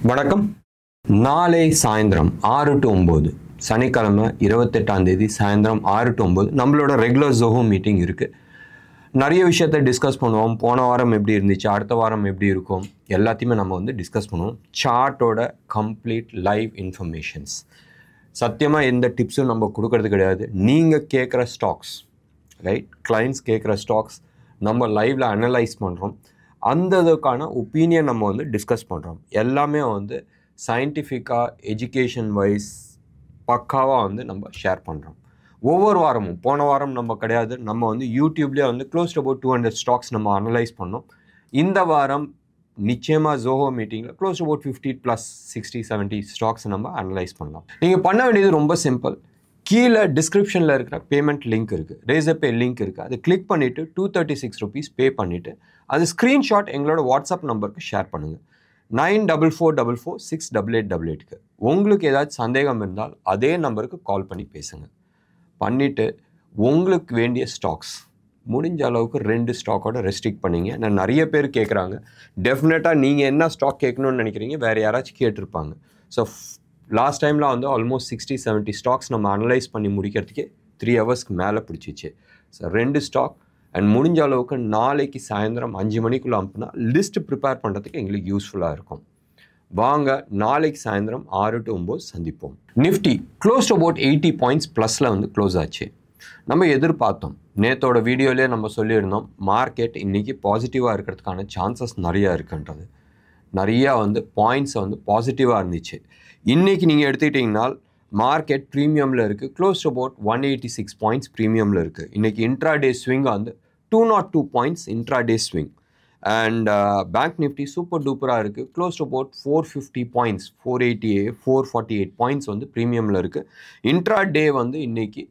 வணக்கம். நாளை சாயந்தரம் 6 to 9 சனிக்கிழமை 28ஆம் தேதி சாயந்தரம் 6 to 9 நம்மளோட ரெகுலர் ஜோஹோ மீட்டிங் இருக்குது. நிறைய விஷயத்தை டிஸ்கஸ் பண்ணுவோம். போன வாரம் எப்படி இருந்துச்சு, அடுத்த வாரம் எப்படி இருக்கும், எல்லாத்தையுமே நம்ம டிஸ்கஸ் பண்ணுவோம். சார்ட்டோட கம்ப்ளீட் லைவ் இன்ஃபர்மேஷன்ஸ். சத்தியமாக எந்த டிப்ஸும் நம்ம கொடுக்கறது கிடையாது. நீங்கள் கேட்குற ஸ்டாக்ஸ், ரைட், கிளைண்ட்ஸ் கேட்குற ஸ்டாக்ஸ் நம்ம லைவில் அனலைஸ் பண்ணுறோம். அந்த இதுக்கான ஒப்பீனியன் நம்ம டிஸ்கஸ் பண்ணுறோம். எல்லாமே சயின்டிஃபிக்காக எஜுகேஷன் வைஸ் பக்காவாக நம்ம ஷேர் பண்ணுறோம். ஒவ்வொரு வாரமும், போன வாரம் நம்ம கிடையாது, நம்ம யூடியூப்லேயே க்ளோஸ் டு அபவுட் 200 ஸ்டாக்ஸ் நம்ம அனலைஸ் பண்ணோம். இந்த வாரம் நிச்சயமாக ஜோஹோ மீட்டிங்கில் க்ளோஸ் டு அபவுட் 50+60-70 ஸ்டாக்ஸ் நம்ம அனலைஸ் பண்ணலாம். நீங்கள் பண்ண வேண்டியது ரொம்ப சிம்பிள். கீழே டிஸ்கிரிப்ஷனில் இருக்கிற பேமெண்ட் லிங்க் இருக்குது, ரேசர்பே லிங்க் இருக்குது. அதை கிளிக் பண்ணிவிட்டு 236 rupees பே பண்ணிவிட்டு அது ஸ்க்ரீன்ஷாட் எங்களோட வாட்ஸ்அப் நம்பருக்கு ஷேர் பண்ணுங்கள். 9444468888க்கு. உங்களுக்கு ஏதாச்சும் சந்தேகம் இருந்தால் அதே நம்பருக்கு கால் பண்ணி பேசுங்க. பண்ணிவிட்டு உங்களுக்கு வேண்டிய ஸ்டாக்ஸ் முடிஞ்ச அளவுக்கு 2 ஸ்டாக்கோட ரெஸ்ட்ரிக்ட் பண்ணிங்க. நான் நிறைய பேர் கேட்குறாங்க. டெஃபினட்டாக நீங்கள் என்ன ஸ்டாக் கேட்கணும்னு நினைக்கிறீங்க, வேறு யாராச்சும் கேட்டிருப்பாங்க. ஸோ லாஸ்ட் டைமில் ஆல்மோஸ்ட் 60-70 ஸ்டாக்ஸ் நம்ம அனலைஸ் பண்ணி முடிக்கிறதுக்கே 3 ஹவர்ஸ்க்கு மேலே பிடிச்சிச்சு. ஸோ 2 ஸ்டாக் அண்ட் முடிஞ்ச அளவுக்கு நாளைக்கு சாயந்தரம் 5 மணிக்குள்ளே அனுப்புனா லிஸ்ட் ப்ரிப்பேர் பண்ணுறதுக்கு எங்களுக்கு யூஸ்ஃபுல்லாக இருக்கும். வாங்க, நாளைக்கு சாயந்தரம் 6 to 9 சந்திப்போம். Nifty close to about 80 points ப்ளஸில் க்ளோஸ் ஆச்சு. நம்ம எதிர்பார்த்தோம். நேற்றோட வீடியோலேயே நம்ம சொல்லியிருந்தோம், மார்க்கெட் இன்றைக்கி பாசிட்டிவாக இருக்கிறதுக்கான சான்சஸ் நிறையா இருக்குன்றது. நிறையா பாயிண்ட்ஸ் பாசிட்டிவாக இருந்துச்சு. இன்றைக்கி நீங்கள் எடுத்துக்கிட்டிங்கன்னா மார்க்கெட் ப்ரீமியமில் இருக்குது. க்ளோஸ் டு அபவுட் 186 பாயிண்ட்ஸ் ப்ரீமியமில் இருக்குது. இன்றைக்கி intraday swing 202 points intraday swing. And Bank Nifty super டூப்பராக இருக்குது. Close to about 450 points, 448 points ப்ரீமியமில் இருக்குது. இன்ட்ராடே இன்றைக்கி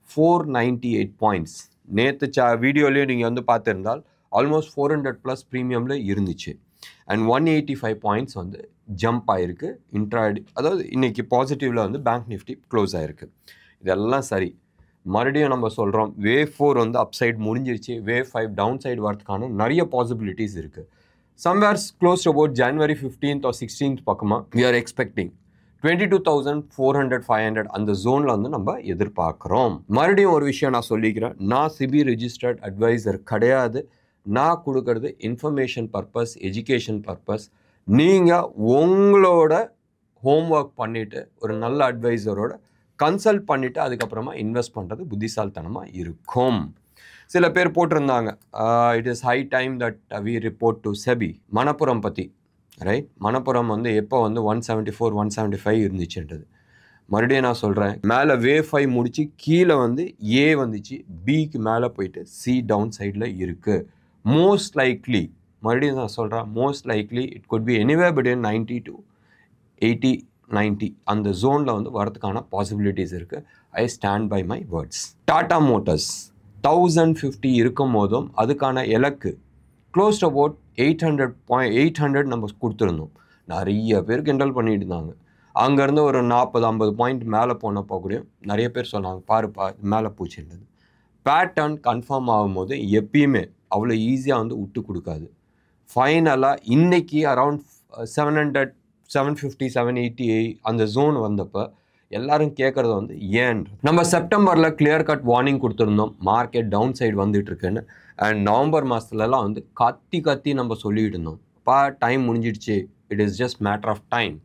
498 பாயிண்ட்ஸ். நேற்று வீடியோலேயே நீங்கள் பார்த்துருந்தால் ஆல்மோஸ்ட் 400+ ப்ரீமியமில் இருந்துச்சு. அண்ட் 185 பாயிண்ட்ஸ் ஜம்ப் ஆகிருக்கு இன்ட்ராடே. அதாவது இன்றைக்கி பாசிட்டிவில் பேங்க் நிஃப்டி க்ளோஸ் ஆகிருக்கு. இதெல்லாம் சரி. மறுபடியும் நம்ம சொல்கிறோம், வேவ் 4 அப்சைட் முடிஞ்சிருச்சு. வேவ் 5 டவுன் சைடு வரதுக்கான நிறைய பாசிபிலிட்டிஸ் இருக்குது. Somewheres close to about January 15th or 16th பக்கமாக we are expecting 22,400-500 அந்த ஜோனில் நம்ம எதிர்பார்க்குறோம். மறுபடியும் ஒரு விஷயம் நான் சொல்லிக்கிறேன், நான் சிபி ரெஜிஸ்டர்ட் அட்வைசர் கிடையாது. நான் கொடுக்கறது இன்ஃபர்மேஷன் பர்பஸ், எஜுகேஷன் பர்பஸ். நீங்கள் உங்களோட ஹோம்ஒர்க் பண்ணிவிட்டு ஒரு நல்ல அட்வைசரோட கன்சல்ட் பண்ணிவிட்டு அதுக்கப்புறமா இன்வெஸ்ட் பண்ணுறது புத்திசாலித்தனமாக இருக்கும். சில பேர் போட்டிருந்தாங்க, it is high time that we report to SEBI. Manappuram பற்றி, ரைட்? மணப்புரம் எப்போ 174-175 இருந்துச்சுன்றது. மறுபடியும் நான் சொல்கிறேன், மேலே வேவ் 5 முடித்து கீழே ஏ வந்துச்சு, பிக்கு மேலே போயிட்டு சி டவுன் சைடில் இருக்குது. மோஸ்ட் லைக்லி, மறுபடியும் நான் சொல்கிறேன், most likely it could be anyway between 90 to 80-90 அந்த ஜோனில் வரதுக்கான பாசிபிலிட்டிஸ் இருக்குது. I stand by my words. Tata Motors 1050 இருக்கும் போதும் அதுக்கான இலக்கு க்ளோஸ் டு அபவுட் 800 நம்ம கொடுத்துருந்தோம். நிறைய பேர் கிண்டல் பண்ணிட்டு இருந்தாங்க. அங்கேருந்து ஒரு 40-50 பாயிண்ட் மேலே போனப்போ கூட நிறைய பேர் சொன்னாங்க, பாருப்பா மேலே பூச்சின்றது. பேட்டர்ன் கன்ஃபார்ம் ஆகும்போது எப்பயுமே அவ்வளோ ஈஸியாக விட்டு கொடுக்காது. ஃபைனலாக இன்றைக்கி அரவுண்ட் 700, 750, 780 அந்த ஜோன் வந்தப்போ எல்லோரும் கேட்குறது ஏன் நம்ம செப்டம்பரில் கிளியர் கட் வார்னிங் கொடுத்துருந்தோம், மார்க்கெட் டவுன் சைடு வந்துட்டுருக்குன்னு. அண்ட் நவம்பர் மாதத்துலலாம் கத்தி நம்ம சொல்லிகிட்டு இருந்தோம், டைம் முடிஞ்சிடுச்சு, it is just matter of time.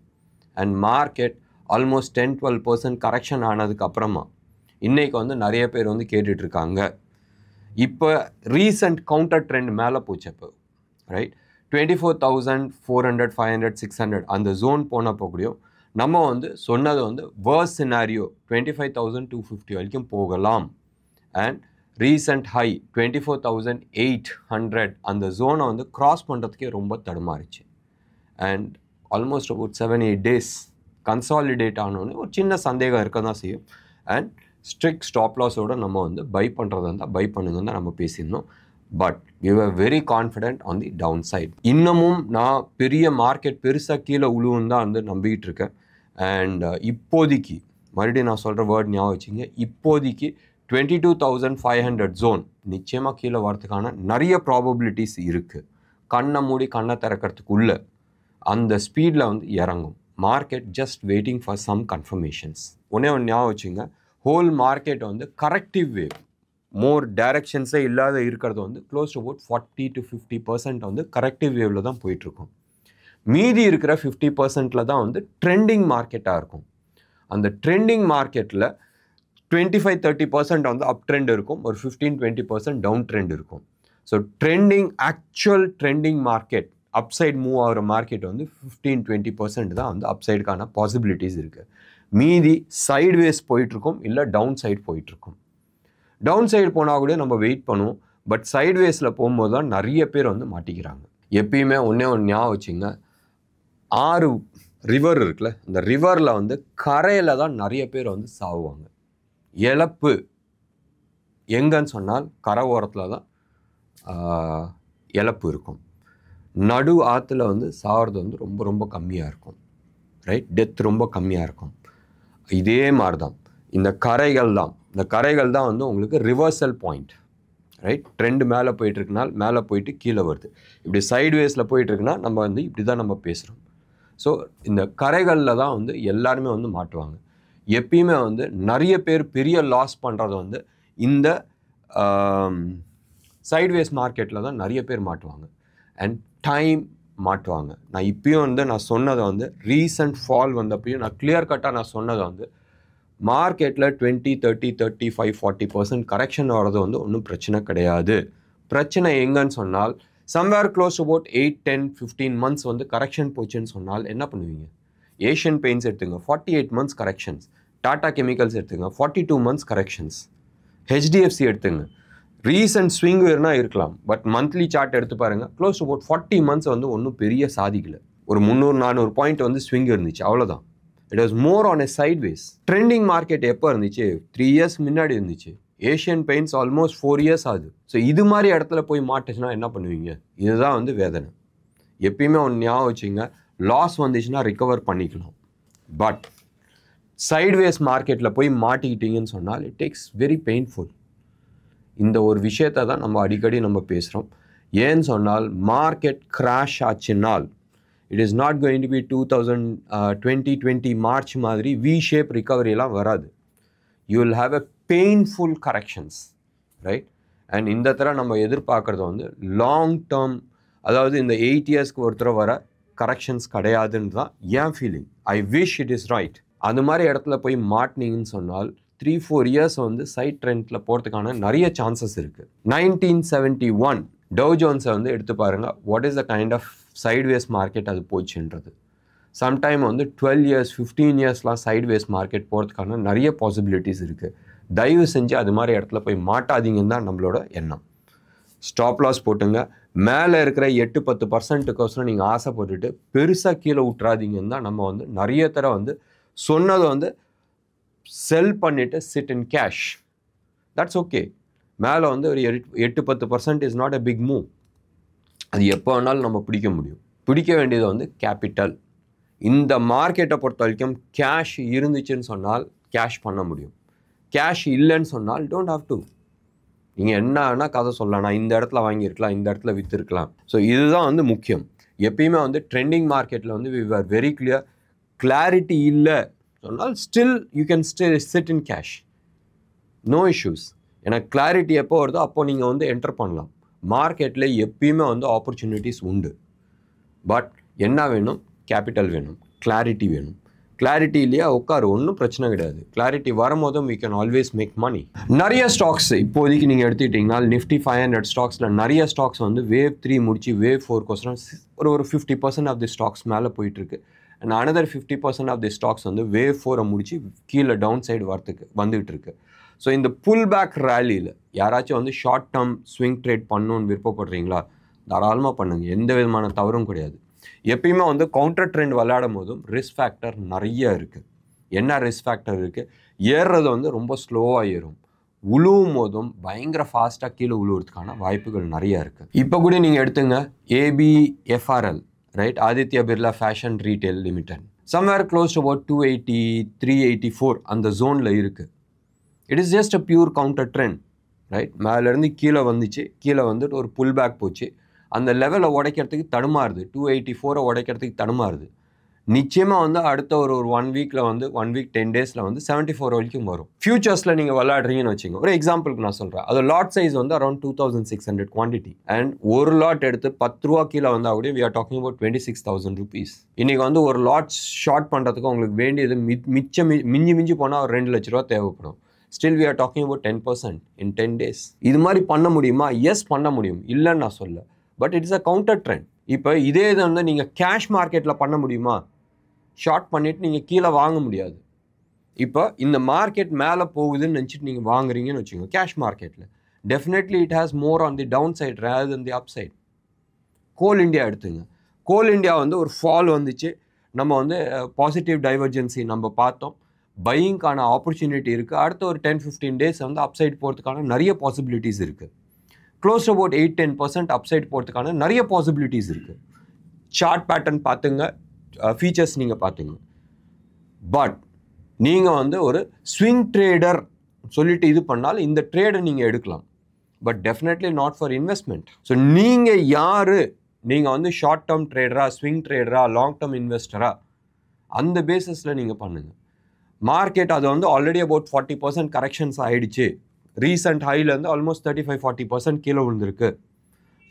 And market almost 10-12% correction ஆனதுக்கப்புறமா இன்றைக்கி நிறைய பேர் கேட்டுட்ருக்காங்க. இப்போ ரீசன்ட் கவுண்டர் ட்ரெண்ட் மேலே போச்சப்போ, ரைட், 24,400, 500, 600 அந்த ஜோன் போனப்போ கூடயும் நம்ம சொன்னது வேர்ஸ் சினாரியோ 25,250 வரைக்கும் போகலாம். அண்ட் ரீசன்ட் ஹை 24,800 அந்த ஜோனை க்ராஸ் பண்ணுறதுக்கே ரொம்ப தடுமாறிச்சு. And almost about 7-8 days consolidate ஆனோன்னு ஒரு சின்ன சந்தேகம் இருக்க தான் செய்யும். அண்ட் ஸ்ட்ரிக்ட் ஸ்டாப் லாஸோடு நம்ம பை பண்ணுறதா இருந்தால் பை பண்ணுங்கன்னு தான் நம்ம பேசியிருந்தோம். But we were very confident on the down side. இன்னமும் நான் பெரிய மார்க்கெட் பெருசாக கீழே உழுவுன்னு தான் நம்பிக்கிட்டு இருக்கேன். அண்ட் இப்போதைக்கு மறுபடியும் நான் சொல்கிற வேர்ட் ஞாபகம் வச்சுங்க, இப்போதைக்கு 22,500 ஜோன் நிச்சயமாக கீழே வரதுக்கான நிறைய ப்ராபபிலிட்டிஸ் இருக்குது. கண்ணை மூடி கண்ணை திறக்கிறதுக்குள்ளே அந்த ஸ்பீடில் வந்து இறங்கும். Market just waiting for some confirmations. ஒன்று ஞாபகம் வச்சுங்க, ஹோல் மார்க்கெட் வந்து கரெக்டிவ் வேவ், மோர் டைரக்ஷன்ஸே இல்லாத இருக்கிறது வந்து க்ளோஸ் டு அபவுட் 40 to 50% வந்து கரெக்டிவ் வேவில் தான் போயிட்டுருக்கும். மீதி இருக்கிற 50%ல் தான் வந்து ட்ரெண்டிங் மார்க்கெட்டாக இருக்கும். அந்த ட்ரெண்டிங் மார்க்கெட்டில் 25-30% வந்து அப் ட்ரெண்ட் இருக்கும், ஒரு 15-20% டவுன் ட்ரெண்ட் இருக்கும். So actual trending market upside move ஆகிற மார்க்கெட் வந்து 15-20% தான் வந்து அப்சைடுக்கான பாசிபிலிட்டிஸ் இருக்குது. மீதி சைட்வேஸ் போயிட்டுருக்கும், இல்லை டவுன் சைடு போயிட்டுருக்கும். டவுன் சைடு போனால் கூட நம்ம வெயிட் பண்ணுவோம். பட் சைட்வேஸில் போகும்போது தான் நிறைய பேர் வந்து மாட்டிக்கிறாங்க. எப்பயுமே ஒன்றே ஞாபகம் வச்சுங்க, 6 ரிவர் இருக்குல்ல, இந்த ரிவரில் வந்து கரையில் தான் நிறைய பேர் வந்து சாவுவாங்க. இழப்பு எங்கன்னு சொன்னால் கரை ஓரத்தில் தான் இழப்பு இருக்கும். நடு ஆற்றுல வந்து சாகிறது வந்து ரொம்ப ரொம்ப கம்மியாக இருக்கும். ரைட், டெத் ரொம்ப கம்மியாக இருக்கும். இதே மாதிரி தான் இந்த கரைகள் தான் வந்து உங்களுக்கு ரிவர்சல் பாயிண்ட். ரைட், ட்ரெண்டு மேலே போயிட்டுருக்குனால் மேலே போயிட்டு கீழே வருது. இப்படி சைட்வேஸில் போயிட்டுருக்குன்னா நம்ம வந்து இப்படி தான் நம்ம பேசுகிறோம். ஸோ இந்த கரைகளில் தான் வந்து எல்லாருமே வந்து மாட்டுவாங்க. எப்பயுமே வந்து நிறைய பேர் பெரிய லாஸ் பண்ணுறது வந்து இந்த சைட்வேஸ் மார்க்கெட்டில் தான் நிறைய பேர் மாட்டுவாங்க. And time மாட்டுவாங்க. நான் இப்பயும் வந்து நான் சொன்னதை வந்து ரீசன்ட் ஃபால் வந்தப்பையும் நான் கிளியர் கட்டாக நான் சொன்னதை வந்து மார்க்கெட்டில் 20, 30, 35, 40% கரெக்ஷன் வர்றது வந்து ஒன்றும் பிரச்சனை கிடையாது. பிரச்சனை எங்கன்னு சொன்னால் சம்வேர் க்ளோஸ் அபவுட் 8, 10, 15 months வந்து கரெக்ஷன் போச்சுன்னு சொன்னால் என்ன பண்ணுவீங்க? ஏஷியன் பெயிண்ட்ஸ் எடுத்துங்க, 48 months கரெக்ஷன்ஸ். டாடா கெமிக்கல்ஸ் எடுத்துங்க, 42 months கரெக்ஷன்ஸ். ஹெச்டிஎஃப்சி எடுத்துங்க, ரீசன்ட் ஸ்விங் வேறுனா இருக்கலாம், பட் மந்த்லி சார்ட் எடுத்து பாருங்கள், க்ளோஸ் அபவுட் 40 months வந்து ஒன்றும் பெரிய சாதிக்கலை. ஒரு 300-400 பாயிண்ட் வந்து ஸ்விங் இருந்துச்சு, அவ்வளோதான். It was more on a sideways. Trending market எப்போ இருந்துச்சு? 3 years முன்னாடி இருந்துச்சு. ஏஷியன் பெயிண்ட்ஸ் ஆல்மோஸ்ட் 4 years ஆகுது. ஸோ இது மாதிரி இடத்துல போய் மாட்டுச்சுன்னா என்ன பண்ணுவீங்க? இதுதான் வந்து வேதனை. எப்பயுமே ஒன்று ஞாபகம் வச்சுங்க, லாஸ் வந்துச்சுன்னா ரிகவர் பண்ணிக்கலாம். பட் சைட்வேஸ் மார்க்கெட்டில் போய் மாட்டிக்கிட்டீங்கன்னு சொன்னால் இட் டேக்ஸ் வெரி பெயின்ஃபுல். இந்த ஒரு விஷயத்தை தான் நம்ம அடிக்கடி நம்ம பேசுகிறோம். ஏன்னு சொன்னால் மார்க்கெட் கிராஷ் ஆச்சுன்னால் it is not going to be 2020 March மாதிரி வி ஷேப் ரிகவரியெல்லாம் வராது. You will have a painful corrections, right? And இந்த தடவை நம்ம எதிர்பார்க்குறது வந்து லாங் டேர்ம், அதாவது இந்த 8 yearsக்கு ஒருத்தர வர கரெக்ஷன்ஸ் கிடையாதுன்னு தான் என் feeling. I wish it is right. அது மாதிரி இடத்துல போய் மாட்டினீங்கன்னு சொன்னால் 3-4 years வந்து சைட் ட்ரெண்டில் போகிறதுக்கான நிறைய சான்சஸ் இருக்குது. 1971 டவ் ஜோன்ஸை வந்து எடுத்து பாருங்கள், what is the kind of sideways market அது போச்சுன்றது. சம்டைம் வந்து 12 years 15 yearsலாம் சைட்வேஸ் மார்க்கெட் போகிறதுக்கான நிறைய பாசிபிலிட்டிஸ் இருக்குது. தயவு செஞ்சு அது மாதிரி இடத்துல போய் மாட்டாதீங்கன்னு தான் நம்மளோட எண்ணம். ஸ்டாப் லாஸ் போட்டுங்க. மேலே இருக்கிற 8-10%க்கோசரம் நீங்கள் ஆசைப்பட்டுட்டு பெருசாக கீழே விட்றாதீங்கன்னு தான் நம்ம வந்து நிறைய தடவை வந்து சொன்னதை வந்து செல் பண்ணிவிட்டு sit in cash. That's okay. மேலே வந்து ஒரு 8-10% is not a big move. அது எப்போ வேணாலும் நம்ம பிடிக்க முடியும். பிடிக்க வேண்டியது வந்து கேபிட்டல். இந்த மார்க்கெட்டை பொறுத்த வரைக்கும் கேஷ் இருந்துச்சுன்னு சொன்னால் கேஷ் பண்ண முடியும். கேஷ் இல்லைன்னு சொன்னால் டோன்ட் ஹாவ் டு. நீங்கள் என்னன்னா கதை சொல்லலாம், நான் இந்த இடத்துல வாங்கியிருக்கலாம், இந்த இடத்துல விற்றுருக்கலாம். ஸோ இதுதான் வந்து முக்கியம். எப்பயுமே வந்து ட்ரெண்டிங் மார்க்கெட்டில் வந்து we are very clear. Clarity இல்லை சொன்னால் still you can sit in cash, no issues. ஏன்னா கிளாரிட்டி எப்போ வருதோ அப்போ நீங்கள் வந்து என்டர் பண்ணலாம். மார்க்கெட்டில் எப்பயுமே வந்து ஆப்பர்ச்சுனிட்டிஸ் உண்டு. பட் என்ன வேணும்? கேபிட்டல் வேணும், கிளாரிட்டி வேணும். கிளாரிட்டி இல்லையா உட்காரு, ஒன்றும் பிரச்சனை கிடையாது. கிளாரிட்டி வரும்போதும் we can always make money. நிறைய ஸ்டாக்ஸ் இப்போதைக்கு நீங்கள் எடுத்துக்கிட்டிங்கன்னா நிஃப்டி 500 ஸ்டாக்ஸில் நிறைய ஸ்டாக்ஸ் வந்து வேவ் 3 முடிச்சு வேவ் 4 ஒரு 50% ஆஃப் தி ஸ்டாக்ஸ் மேலே போயிட்டுருக்கு. And another 50% of the stocks வந்து வேவ் 4 முடிச்சு கீழே டவுன் சைடு வந்துகிட்டு இருக்கு. ஸோ இந்த புல் பேக் ரேலியில் யாராச்சும் வந்து ஷார்ட் டேர்ம் ஸ்விங் ட்ரேட் பண்ணணுன்னு விருப்பப்படுறீங்களா? தாராளமாக பண்ணுங்க, எந்த விதமான தவறும் கிடையாது. எப்பயுமே வந்து கவுண்டர் ட்ரெண்ட் விளையாடும் போதும் ரிஸ்க் ஃபேக்டர் நிறைய இருக்குது. என்ன ரிஸ்க் ஃபேக்டர் இருக்குது? ஏறுறது வந்து ரொம்ப ஸ்லோவாக ஏறும், உழுவும் போதும் பயங்கர ஃபாஸ்ட்டாக கீழே உழுவுறதுக்கான வாய்ப்புகள் நிறைய இருக்குது. இப்போ கூட நீங்கள் எடுத்துங்க ABFRL, right, Aditya Birla Fashion Retail Limited, somewhere close to about 280, 384 அந்த ஜோனில் இருக்குது. It is just a pure counter trend, right? மேலேருந்து கீழே வந்துச்சு, கீழே வந்துட்டு ஒரு புல் பேக் போச்சு, அந்த லெவலை உடைக்கிறதுக்கு தடுமாறுது, 284 உடைக்கிறதுக்கு தடுமாறுது. நிச்சயமாக வந்து அடுத்த ஒரு 1 வீக்கில் வந்து 1 வீக் 10 டேஸில் வந்து 74 வரைக்கும் வரும். ஃபியூச்சர்ஸில் நீங்கள் விளையாடுறீங்கன்னு வச்சுங்க, ஒரு எக்ஸாம்பிளுக்கு நான் சொல்கிறேன். அது லாட் சைஸ் வந்து அரௌண்ட் 2600 குவான்டிட்டி அண்ட் ஒரு லாட் எடுத்து 10 ரூபா கீழே வந்தால் கூட we are talking about 26,000 rupees. இன்றைக்கி வந்து ஒரு லாட் ஷார்ட் பண்ணுறதுக்கு உங்களுக்கு வேண்டியது மிஞ்சி போனால் ஒரு 2 லட்ச ரூபா தேவைப்படும். Still we are talking about 10% in 10 days. இது மாதிரி பண்ண முடியுமா? எஸ், பண்ண முடியும், இல்லைன்னு நான் சொல்ல. But it's a counter trend. இப்போ இதே இது வந்து நீங்கள் கேஷ் மார்க்கெட்டில் பண்ண முடியுமா? ஷார்ட் பண்ணிவிட்டு நீங்கள் கீழே வாங்க முடியாது. இப்போ இந்த மார்க்கெட் மேலே போகுதுன்னு நினச்சிட்டு நீங்கள் வாங்குறீங்கன்னு வச்சுக்கோங்க கேஷ் மார்க்கெட்டில், definitely it has more on the down side rather than the up side. Coal India எடுத்துங்க. கோல் இண்டியா வந்து ஒரு ஃபால் வந்துச்சு, நம்ம வந்து பாசிட்டிவ் டைவர்ஜென்சி நம்ம பார்த்தோம், பையிங்கான ஆப்பர்ச்சுனிட்டி இருக்குது. அடுத்த ஒரு 10-15 டேஸ் வந்து அப்சைட் போகிறதுக்கான நிறைய பாசிபிலிட்டிஸ் இருக்குது. க்ளோஸ் அபவுட் 8-10% அப்சைட் போகிறதுக்கான நிறைய பாசிபிலிட்டிஸ் இருக்குது. சார்ட் பேட்டர்ன் பார்த்துங்க, ஃபீச்சர்ஸ் நீங்கள் பார்த்துங்க. பட் நீங்கள் வந்து ஒரு ஸ்விங் ட்ரேடர் சொல்லிட்டு இது பண்ணாலும் இந்த ட்ரேடை நீங்கள் எடுக்கலாம். But definitely not for investment. So நீங்கள் யார்? நீங்கள் வந்து ஷார்ட் டேர்ம் ட்ரேடரா, ஸ்விங் ட்ரேடரா, லாங் டேர்ம் இன்வெஸ்டரா, அந்த பேசிஸில் நீங்கள் பண்ணுங்கள். மார்க்கெட் அது வந்து ஆல்ரெடி அபவுட் 40% கரெக்ஷன்ஸ் ஆகிடுச்சு. ரீசெண்ட் ஹைலேருந்து ஆல்மோஸ்ட் 35-40% கீழே விழுந்திருக்கு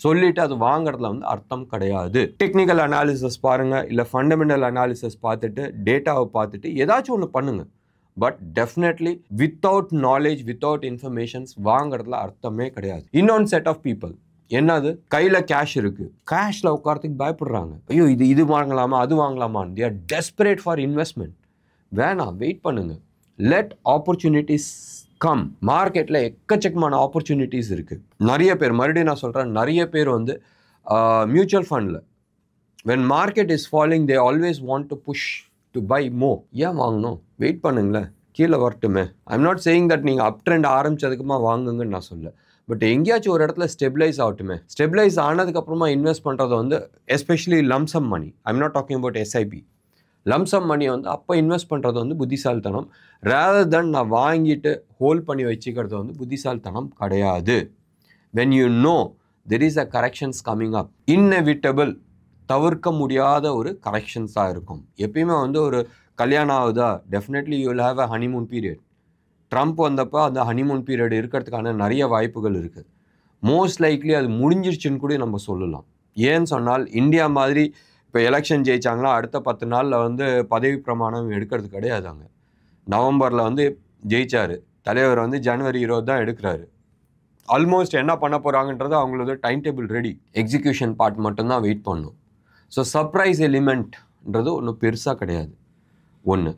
சொல்லிட்டு அது வாங்குறதுல வந்து அர்த்தம் கிடையாது. டெக்னிக்கல் அனாலிசிஸ் பாருங்கள், இல்லை ஃபண்டமெண்டல் அனாலிசிஸ் பார்த்துட்டு டேட்டாவை பார்த்துட்டு ஏதாச்சும் ஒன்று பண்ணுங்கள். But definitely without knowledge, without informations வாங்குறதுல அர்த்தமே கிடையாது. இன்னொன்று செட் ஆஃப் பீப்புள் என்னது, கையில் கேஷ் இருக்குது, கேஷில் உட்காரத்துக்கு பயப்படுறாங்க. ஐயோ இது வாங்கலாமா, அது வாங்கலாமான்னு. they are desperate for investment. வேணாம், வெயிட் பண்ணுங்கள். Let opportunities come. மார்க்கெட்டில் எக்கச்சக்கமான ஆப்பர்ச்சுனிட்டிஸ் இருக்குது. நிறைய பேர், மறுபடியும் நான் சொல்கிறேன், நிறைய பேர் வந்து மியூச்சுவல் ஃபண்டில் when market is falling they always want to push to buy more. ஏன் வாங்கணும்? வெயிட் பண்ணுங்களேன், கீழே வரட்டுமே. ஐம் நாட் சேயிங் தட் நீங்கள் அப் ட்ரெண்ட் ஆரம்பித்ததுக்குமா வாங்குங்கன்னு நான் சொல்ல. பட் எங்கேயாச்சும் ஒரு இடத்துல ஸ்டெபிளைஸ் ஆகட்டுமே. ஸ்டெபிளைஸ் ஆனதுக்கப்புறமா இன்வெஸ்ட் பண்ணுறது வந்து especially lump sum money. I'm not talking about SIP. Lump sum மணியை வந்து அப்போ இன்வெஸ்ட் பண்ணுறது வந்து புத்திசாலித்தனம். ரேதர் தென் நான் வாங்கிட்டு ஹோல்ட் பண்ணி வச்சுக்கிறது வந்து புத்திசாலித்தனம் கிடையாது. When you know there is a corrections coming up, inevitable, தவிர்க்க முடியாத ஒரு கரெக்ஷன்ஸாக இருக்கும். எப்பயுமே வந்து ஒரு கல்யாணம் ஆகுதா, definitely you will have a honeymoon period. Trump வந்தப்போ அந்த ஹனிமூன் பீரியட் இருக்கிறதுக்கான நிறைய வாய்ப்புகள் இருக்குது. மோஸ்ட் லைக்லி அது முடிஞ்சிருச்சுன்னு கூட நம்ம சொல்லலாம். ஏன்னு சொன்னால் இந்தியா மாதிரி இப்போ எலெக்ஷன் ஜெயிச்சாங்களா அடுத்த 10 நாளில் வந்து பதவி பிரமாணம் எடுக்கிறது கிடையாதாங்க. நவம்பரில் வந்து ஜெயிச்சார் தலைவர், வந்து ஜனவரி 20 தான் எடுக்கிறாரு. ஆல்மோஸ்ட் என்ன பண்ண போகிறாங்கன்றது அவங்களோட time table ready, execution part மட்டும்தான் வெயிட் பண்ணும். ஸோ சர்ப்ரைஸ் எலிமெண்ட்ன்றது ஒன்றும் பெருசாக கிடையாது. ஒன்று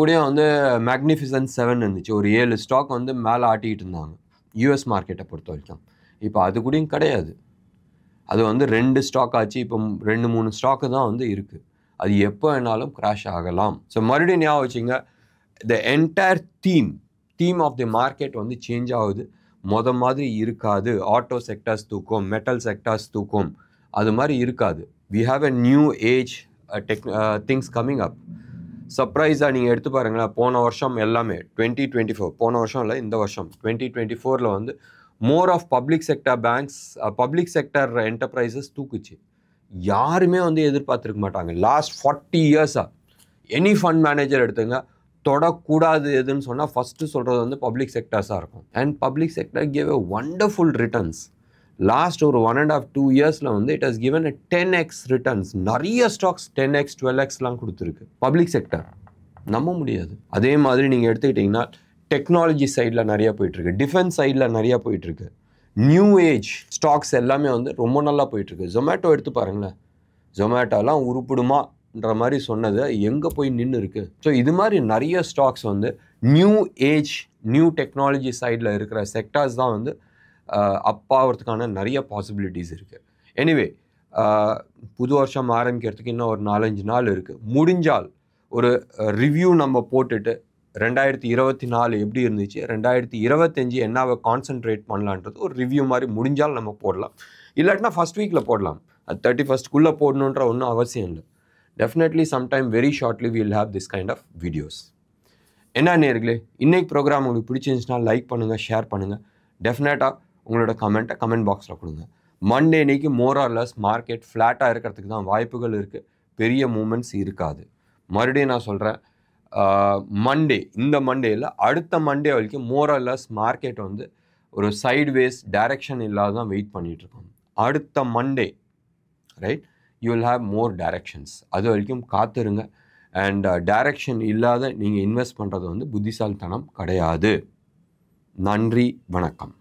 கூட வந்து மேக்னிஃபிசன்ட் 7 இருந்துச்சு, ஒரு 7 ஸ்டாக் வந்து மேலே ஆட்டிக்கிட்டு இருந்தாங்க யூஎஸ் மார்க்கெட்டை பொறுத்த வரைக்கும். இப்போ அது கூடயும் கிடையாது. அது வந்து 2 ஸ்டாக் ஆச்சு, இப்போ 2-3 ஸ்டாக்கு தான் வந்து இருக்குது. அது எப்போ வேணாலும் கிராஷ் ஆகலாம். ஸோ மறுபடியும் ஞாபகம் வச்சுங்க, the entire theme of the market வந்து சேஞ்ச் ஆகுது. மாதிரி இருக்காது. ஆட்டோ செக்டர்ஸ் தூக்கும், மெட்டல் செக்டர்ஸ் தூக்கும், அது மாதிரி இருக்காது. We have a new age things coming up. சர்ப்ரைஸாக நீங்கள் எடுத்து பாருங்களேன், போன வருஷம் எல்லாமே 2024, போன வருஷம் இல்லை இந்த வருஷம் 2024 வந்து more of public sector banks, public sector enterprises தூக்குச்சு. யாருமே வந்து எதிர்பார்த்துருக்க மாட்டாங்க. லாஸ்ட் 40 இயர்ஸாக எனி ஃபண்ட் மேனேஜர் எடுத்துங்க, தொடக்கூடாது எதுன்னு சொன்னால் ஃபஸ்ட்டு சொல்கிறது வந்து பப்ளிக் செக்டர்ஸாக இருக்கும். And public sector cave a wonderful returns. Last ஒரு 1.5-2 இயர்ஸில் வந்து it has given a 10x returns. நிறைய ஸ்டாக்ஸ் 10x 12xலாம் கொடுத்துருக்கு பப்ளிக் செக்டர். நம்ப முடியாது. அதே மாதிரி நீங்கள் எடுத்துக்கிட்டிங்கன்னா டெக்னாலஜி சைடில் நிறையா போயிட்டுருக்கு, டிஃபென்ஸ் சைடில் நிறையா போயிட்டுருக்கு, நியூ ஏஜ் ஸ்டாக்ஸ் எல்லாமே வந்து ரொம்ப நல்லா போயிட்டுருக்கு. ஜொமேட்டோ எடுத்து பாருங்களேன், ஜொமேட்டோலாம் உருப்பிடுமான்ற மாதிரி சொன்னது எங்கே போய் நின்று இருக்குது. ஸோ இது மாதிரி நிறைய ஸ்டாக்ஸ் வந்து நியூ ஏஜ், நியூ டெக்னாலஜி சைடில் இருக்கிற செக்டார்ஸ் தான் வந்து அப்பாகிறதுக்கான நிறைய பாசிபிலிட்டிஸ் இருக்குது. எனிவே, புது வருஷம் ஆரம்பிக்கிறதுக்கு இன்னும் ஒரு 4-5 நாள் இருக்குது. முடிஞ்சால் ஒரு ரிவ்யூ நம்ம போட்டுட்டு 2024 எப்படி இருந்துச்சு, 2025 என்னவை கான்சென்ட்ரேட் பண்ணலான்றது ஒரு ரிவ்யூ மாதிரி முடிஞ்சால் நம்ம போடலாம். இல்லாட்டினா ஃபஸ்ட் வீக்கில் போடலாம். அது 31st போடணுன்ற ஒன்றும் அவசியம் இல்லை. Definitely sometime very shortly will have this kind of videos. என்ன நேர்களே, இன்றைக்கி ப்ரோக்ராம் உங்களுக்கு பிடிச்சிருந்துச்சுன்னா லைக் பண்ணுங்கள், ஷேர் பண்ணுங்கள். டெஃபினட்டாக உங்களோட கமெண்ட் பாக்ஸில் கொடுங்க. மண்டே அன்னைக்கு மோர் ஆர் லெஸ் மார்க்கெட் ஃப்ளாட்டாக இருக்கிறதுக்கு தான் வாய்ப்புகள் இருக்குது, பெரிய மூமெண்ட்ஸ் இருக்காது. மறுபடியும் நான் சொல்கிறேன், மண்டே இந்த மண்டேயில் அடுத்த மண்டே வரைக்கும் மோர் ஆர் லெஸ் மார்க்கெட் வந்து ஒரு சைட்வேஸ் டைரக்ஷன் இல்லாத தான் வெயிட் பண்ணிகிட்ருக்கோம். அடுத்த Monday right you will have more directions. அது வரைக்கும் காத்துருங்க. அண்ட் டைரக்ஷன் இல்லாத நீங்கள் இன்வெஸ்ட் பண்ணுறது வந்து புத்திசாலித்தனம் கிடையாது. நன்றி, வணக்கம்.